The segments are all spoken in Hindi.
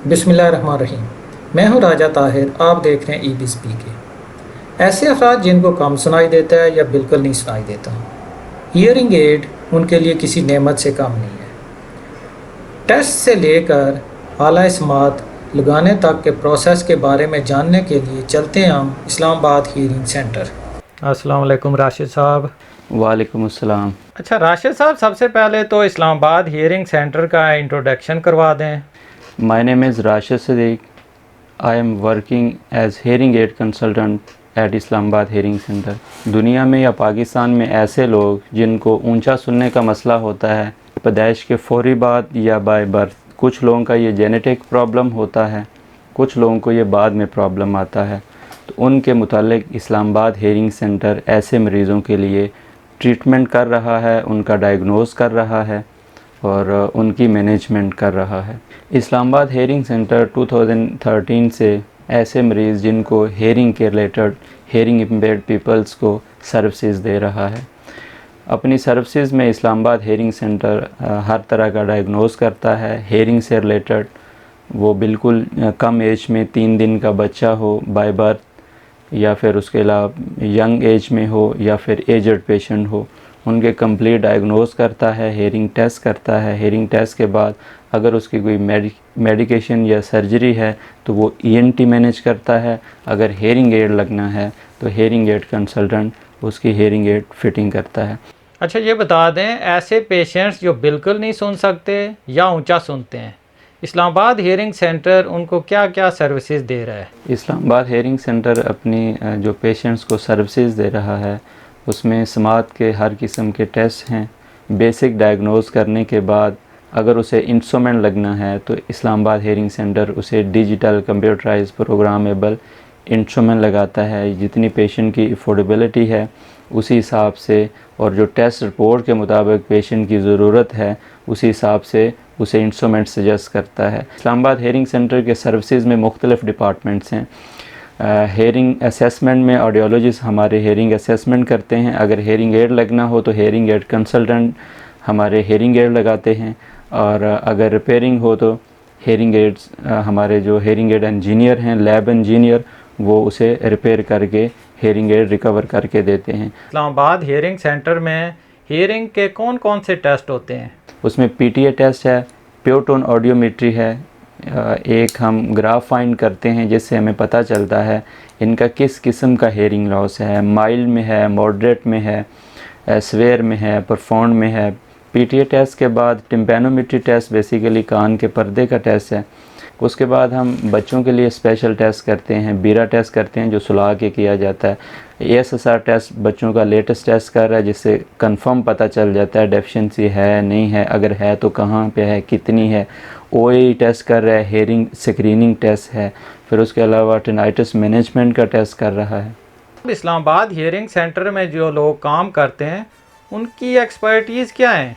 बिस्मिल्लाहिर्रहमानिर्रहीम। मैं हूं राजा ताहिर। आप देख रहे हैं ईबीस पी के। ऐसे अफराद जिनको कम सुनाई देता है या बिल्कुल नहीं सुनाई देता, हियरिंग एड उनके लिए किसी नेमत से कम नहीं है। टेस्ट से लेकर आला समात लगाने तक के प्रोसेस के बारे में जानने के लिए चलते हैं हम इस्लामाबाद हियरिंग सेंटर। अस्सलाम वालेकुम राशिद साहब। वालेकुम अस्सलाम। अच्छा राशिद साहब, सबसे पहले तो इस्लामाबाद हियरिंग सेंटर का इंट्रोडक्शन करवा दें। My name is Rashid Siddiq. I am working as hearing aid consultant at Islamabad Hearing Center. दुनिया में या पाकिस्तान में ऐसे लोग जिनको ऊंचा सुनने का मसला होता है पैदाइश के फौरी बाद या बाय बर्थ, कुछ लोगों का ये जेनेटिक प्रॉब्लम होता है, कुछ लोगों को ये बाद में प्रॉब्लम आता है, तो उनके मुतालिक इस्लामाबाद हेयरिंग सेंटर ऐसे मरीज़ों के लिए ट्रीटमेंट कर रहा है, उनका डायग्नोज कर रहा है और उनकी मैनेजमेंट कर रहा है। इस्लामाबाद हेयरिंग सेंटर 2013 से ऐसे मरीज़ जिनको हेयरिंग के रिलेटेड हेयरिंग इम्पेयर्ड पीपल्स को सर्विसेज दे रहा है। अपनी सर्विसेज में इस्लामाबाद हेयरिंग सेंटर हर तरह का डायग्नोज करता है। हेयरिंग से रिलेटेड वो बिल्कुल कम एज में 3 दिन का बच्चा हो बाय बर्थ, या फिर उसके अलावा यंग एज में हो या फिर एजड पेशेंट हो, उनके कंप्लीट डायग्नोज करता है, हेयरिंग टेस्ट करता है। हेयरिंग टेस्ट के बाद अगर उसकी कोई मेडिकेशन या सर्जरी है तो वो ईएनटी मैनेज करता है। अगर हेयरिंग एड लगना है तो हेयरिंग एड कंसल्टेंट उसकी हेयरिंग एड फिटिंग करता है। अच्छा ये बता दें, ऐसे पेशेंट्स जो बिल्कुल नहीं सुन सकते या ऊंचा सुनते हैं, इस्लामाबाद हियरिंग सेंटर उनको क्या क्या सर्विसेज दे रहा है? इस्लामाबाद हेयरिंग सेंटर अपनी जो पेशेंट्स को सर्विसेज दे रहा है उसमें समात के हर किस्म के टेस्ट हैं। बेसिक डायग्नोज करने के बाद अगर उसे इंस्ट्रूमेंट लगना है तो इस्लामाबाद हेयरिंग सेंटर उसे डिजिटल कंप्यूटराइज प्रोग्रामेबल इंस्ट्रूमेंट लगाता है। जितनी पेशेंट की अफोर्डेबिलिटी है उसी हिसाब से और जो टेस्ट रिपोर्ट के मुताबिक पेशेंट की ज़रूरत है उसी हिसाब से उसे इंस्ट्रूमेंट सजेस्ट करता है। इस्लामाबाद हेयरिंग सेंटर के सर्विसेज में मुख्तलिफ़ डिपार्टमेंट्स हैं। हेयरिंग असेसमेंट में ऑडियोलॉजिस्ट हमारे हेयरिंग असेसमेंट करते हैं। अगर हेयरिंग एड लगना हो तो हेयरिंग एड कंसल्टेंट हमारे हेयरिंग एड लगाते हैं, और अगर रिपेयरिंग हो तो हेयरिंग एड्स हमारे जो हेयरिंग एड इंजीनियर हैं, लैब इंजीनियर, वो उसे रिपेयर करके हेयरिंग एड रिकवर करके देते हैं। इस्लामाबाद हियरिंग सेंटर में हियरिंग के कौन कौन से टेस्ट होते हैं? उसमें पीटीए टेस्ट है, प्योर टोन ऑडियोमेट्री है, एक हम ग्राफ फाइंड करते हैं जिससे हमें पता चलता है इनका किस किस्म का हेयरिंग लॉस है, माइल्ड में है, मॉडरेट में है, स्वेयर में है, प्रोफाउंड में है। पीटीए टेस्ट के बाद टिम्पैनोमेट्री टेस्ट बेसिकली कान के पर्दे का टेस्ट है। उसके बाद हम बच्चों के लिए स्पेशल टेस्ट करते हैं, बीरा टेस्ट करते हैं जो सुला के किया जाता है। एएसएसआर टेस्ट बच्चों का लेटेस्ट टेस्ट कर रहा है जिससे कंफर्म पता चल जाता है डेफिशिएंसी है नहीं है, अगर है तो कहाँ पे है, कितनी है। ओएई टेस्ट कर रहा है, हेयरिंग स्क्रीनिंग टेस्ट है, फिर उसके अलावा टिनाइटिस मैनेजमेंट का टेस्ट कर रहा है। इस्लामाबाद हियरिंग सेंटर में जो लोग काम करते हैं उनकी एक्सपर्टीज़ क्या है?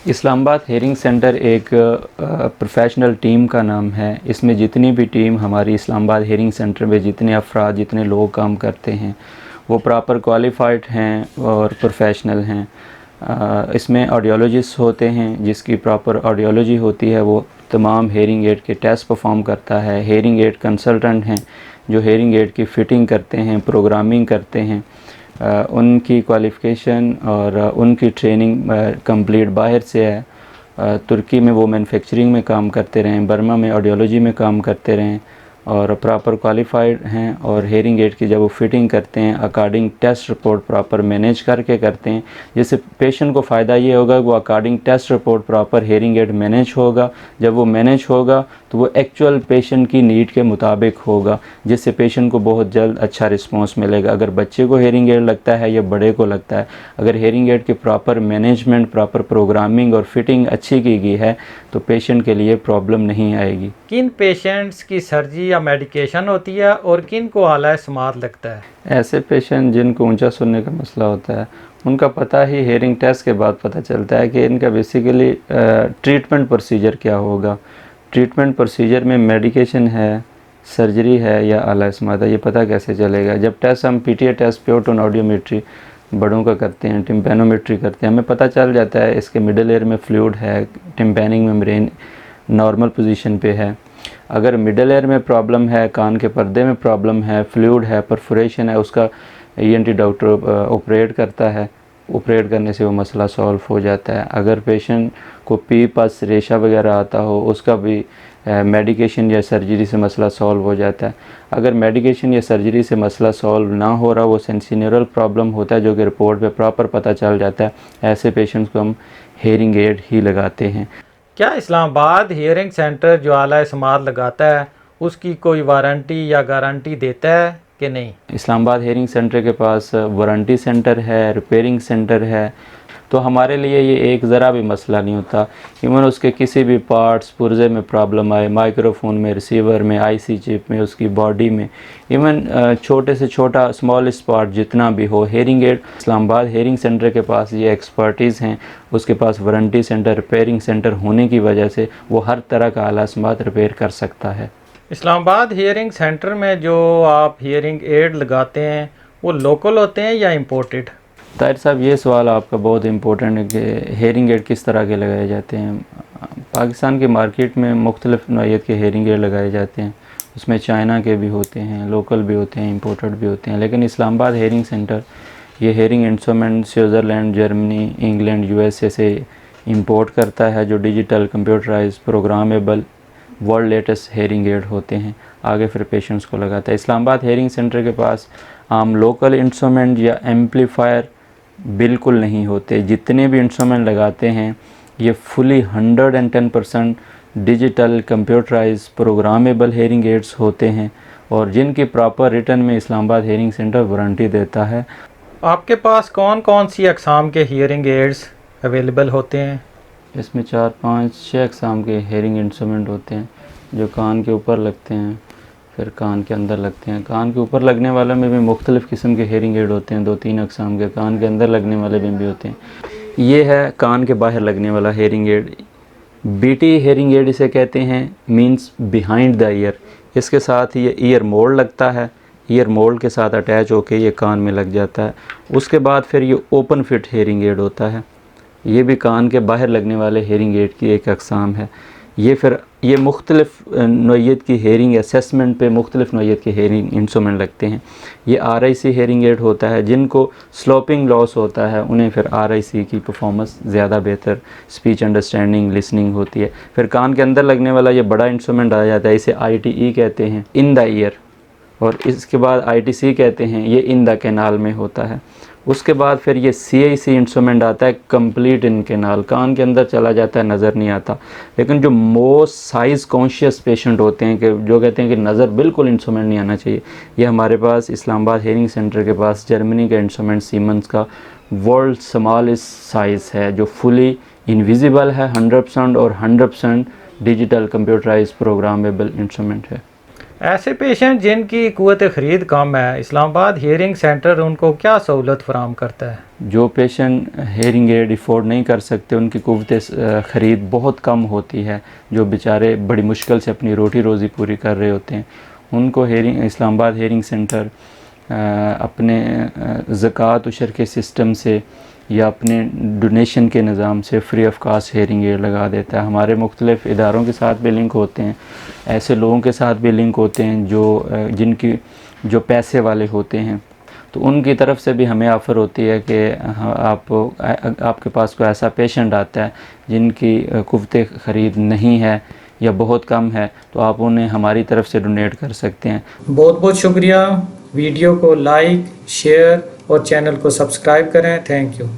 इस्लामाबाद हेयरिंग सेंटर एक प्रोफेशनल टीम का नाम है। इसमें जितनी भी टीम हमारी इस्लामाबाद हेयरिंग सेंटर में जितने अफराद जितने लोग काम करते हैं वो प्रॉपर क्वालिफाइड हैं और प्रोफेशनल हैं। इसमें ऑडियोलॉजिस्ट होते हैं जिसकी प्रॉपर ऑडियोलॉजी होती है, वो तमाम हेयरिंग एड के टेस्ट परफॉर्म करता है। हेयरिंग एड कंसल्टेंट हैं जो हेयरिंग एड की फ़िटिंग करते हैं, प्रोग्रामिंग करते हैं। उनकी क्वालिफ़िकेशन और उनकी ट्रेनिंग कंप्लीट बाहर से है। तुर्की में वो मैन्युफैक्चरिंग में काम करते रहें, बर्मा में ऑडियोलॉजी में काम करते रहें और प्रॉपर क्वालिफाइड हैं। और हेयरिंग एड की जब वो फिटिंग करते हैं according taste report proper manage करके करते हैं, जिससे पेशेंट को फ़ायदा ये होगा कि वो according taste report proper hearing aid manage होगा। जब वो मैनेज होगा तो वो एक्चुअल पेशेंट की नीड के मुताबिक होगा, जिससे पेशेंट को बहुत जल्द अच्छा रिस्पॉन्स मिलेगा। अगर बच्चे को हेयरिंग एड लगता है या बड़े को लगता है, अगर हेयरिंग एड के प्रॉपर मैनेजमेंट, प्रॉपर प्रोग्रामिंग और फिटिंग अच्छी की गई है तो पेशेंट के लिए प्रॉब्लम नहीं आएगी। किन पेशेंट्स की सर्जरी या मेडिकेशन होती है और किन को आला समात लगता है? ऐसे पेशेंट जिनको ऊंचा सुनने का मसला होता है उनका पता ही हेयरिंग टेस्ट के बाद पता चलता है कि इनका बेसिकली ट्रीटमेंट प्रोसीजर क्या होगा। ट्रीटमेंट प्रोसीजर में मेडिकेशन है, सर्जरी है या आला समात है, ये पता कैसे चलेगा? जब टेस्ट हम PTA test pure tone audiometry बड़ों का करते हैं, टिम्पैनोमेट्री करते हैं, हमें पता चल जाता है इसके मिडिल एयर में फ्लूइड है, टिम्पैनिक मेम्ब्रेन नॉर्मल पोजीशन पे है। अगर मिडल एयर में प्रॉब्लम है, कान के पर्दे में प्रॉब्लम है, फ्लूइड है, परफोरेशन है, उसका ईएनटी डॉक्टर ऑपरेट करता है। ऑपरेट करने से वो मसला सॉल्व हो जाता है। अगर पेशेंट को पी पस रेशा वगैरह आता हो, उसका भी मेडिकेशन या सर्जरी से मसला सॉल्व हो जाता है। अगर मेडिकेशन या सर्जरी से मसला सॉल्व ना हो रहा, वो सेंसिनरल प्रॉब्लम होता है जो कि रिपोर्ट पे प्रॉपर पता चल जाता है, ऐसे पेशेंट्स को हम हेयरिंग एड ही लगाते हैं। क्या इस्लामाबाद हियरिंग सेंटर जो आला समात लगाता है उसकी कोई वारंटी या गारंटी देता है कि नहीं? इस्लामाबाद हेयरिंग सेंटर के पास वारंटी सेंटर है, रिपेयरिंग सेंटर है, तो हमारे लिए ये एक ज़रा भी मसला नहीं होता। इवन उसके किसी भी पार्ट्स पुर्जे में प्रॉब्लम आए, माइक्रोफोन में, रिसीवर में, आईसी चिप में, उसकी बॉडी में, इवन छोटे से छोटा स्मॉलेस्ट पार्ट जितना भी हो, hearing aid Islamabad hearing centre के पास ये एक्सपर्टीज़ हैं। उसके पास वारंटी सेंटर, रिपेयरिंग सेंटर होने की वजह से वो हर तरह का आला समात रिपेयर कर सकता है। इस्लामाबाद हियरिंग सेंटर में जो आप हियरिंग एड लगाते हैं वो लोकल होते हैं या इम्पोर्टेड? ताहिर साहब, ये सवाल आपका बहुत इंपॉर्टेंट है कि हेयरिंग एड किस तरह के लगाए जाते हैं। पाकिस्तान की मार्केट में मुख्तलिफ़ नौइयत के हेयरिंग एड लगाए जाते हैं। उसमें चाइना के भी होते हैं, लोकल भी होते हैं, इंपोर्टेड भी होते हैं। लेकिन इस्लामाबाद हेयरिंग सेंटर ये hearing instrument Switzerland, Germany, England, USA से इंपोर्ट करता है, जो digital computerise programmable world latest hearing aid होते हैं। आगे फिर पेशेंट्स को लगाता है। इस्लामाबाद हेयरिंग सेंटर के पास आम लोकल इंस्ट्रूमेंट या एम्पलीफायर बिल्कुल नहीं होते। जितने भी इंस्ट्रूमेंट लगाते हैं ये fully 110% digital computerise programmable hearing aids होते हैं और जिनकी प्रॉपर रिटर्न में इस्लामाबाद हेयरिंग सेंटर वारंटी देता है। आपके पास कौन कौन सी अक़साम के हियरिंग एड्स अवेलेबल होते हैं? इसमें 4, 5, 6 अक़साम के हेयरिंग इंस्ट्रूमेंट होते हैं जो कान के ऊपर लगते हैं, फिर कान के अंदर लगते हैं। कान के ऊपर लगने वाले में भी मुख्तलिफ़ किस्म के हेयरिंग एड होते हैं, 2-3 अक़साम के। कान के अंदर लगने वाले में भी होते हैं। ये है कान के बाहर लगने वाला hearing aid. BT hearing aid इसे कहते हैं, मींस बिहाइंड द ईयर। इसके साथ ये ईयर मोल्ड लगता है, ईयर मोल्ड के साथ अटैच होकर ये कान में लग जाता है। उसके बाद फिर ये ओपन फिट हेयरिंग एड होता है। ये भी कान के बाहर लगने वाले हेयरिंग एड की एक अक़साम है। ये मुख्तलिफ़ नौइयत की हेयरिंग असेसमेंट पे मुख्तलिफ़ नौइयत के हेयरिंग इंस्ट्रूमेंट लगते हैं। ये RIC हेयरिंग एड होता है। जिनको स्लोपिंग लॉस होता है उन्हें फिर RIC की परफॉर्मेंस ज़्यादा बेहतर, स्पीच अंडरस्टैंडिंग, लिसनिंग होती है। फिर कान के अंदर लगने वाला ये बड़ा इंस्ट्रूमेंट आ जाता है, इसे ITE कहते हैं, इन द ईयर। और इसके बाद ITC कहते हैं, ये इन द कैनाल में होता है। उसके बाद फिर ये CIC इंस्ट्रूमेंट आता है, कंप्लीट इन कैनाल, कान के अंदर चला जाता है, नज़र नहीं आता। लेकिन जो मोस्ट साइज़ कॉन्शियस पेशेंट होते हैं कि जो कहते हैं कि नज़र बिल्कुल इंस्ट्रूमेंट नहीं आना चाहिए, ये हमारे पास इस्लामाबाद हेयरिंग सेंटर के पास जर्मनी का इंस्ट्रूमेंट सीमेंस का वर्ल्ड स्मॉलेस्ट साइज़ है, जो फुली इनविजिबल है 100% और 100% डिजिटल कंप्यूटराइज प्रोग्रामेबल इंस्ट्रूमेंट है। ऐसे पेशेंट जिनकी क़ुव्वत ख़रीद कम है, इस्लामाबाद हियरिंग सेंटर उनको क्या सहूलत फराहम करता है? जो पेशेंट हेयरिंग एड अफोर्ड नहीं कर सकते, उनकी क़ुव्वत ख़रीद बहुत कम होती है, जो बेचारे बड़ी मुश्किल से अपनी रोटी रोज़ी पूरी कर रहे होते हैं, उनको इस्लामाबाद हेयरिंग सेंटर अपने ज़कात उशर के सिस्टम से या अपने डोनेशन के निज़ाम से free of cost hearing aid लगा देता है। हमारे मुख्तलिफ़ इदारों के साथ भी लिंक होते हैं, ऐसे लोगों के साथ भी लिंक होते हैं जिनकी जो पैसे वाले होते हैं, तो उनकी तरफ से भी हमें ऑफ़र होती है कि आपके पास कोई ऐसा पेशेंट आता है जिनकी क़ुव्वत ख़रीद नहीं है या बहुत कम है, तो आप उन्हें हमारी तरफ से डोनेट कर सकते हैं। बहुत बहुत शुक्रिया। वीडियो को लाइक, शेयर और चैनल को सब्सक्राइब करें। Thank you.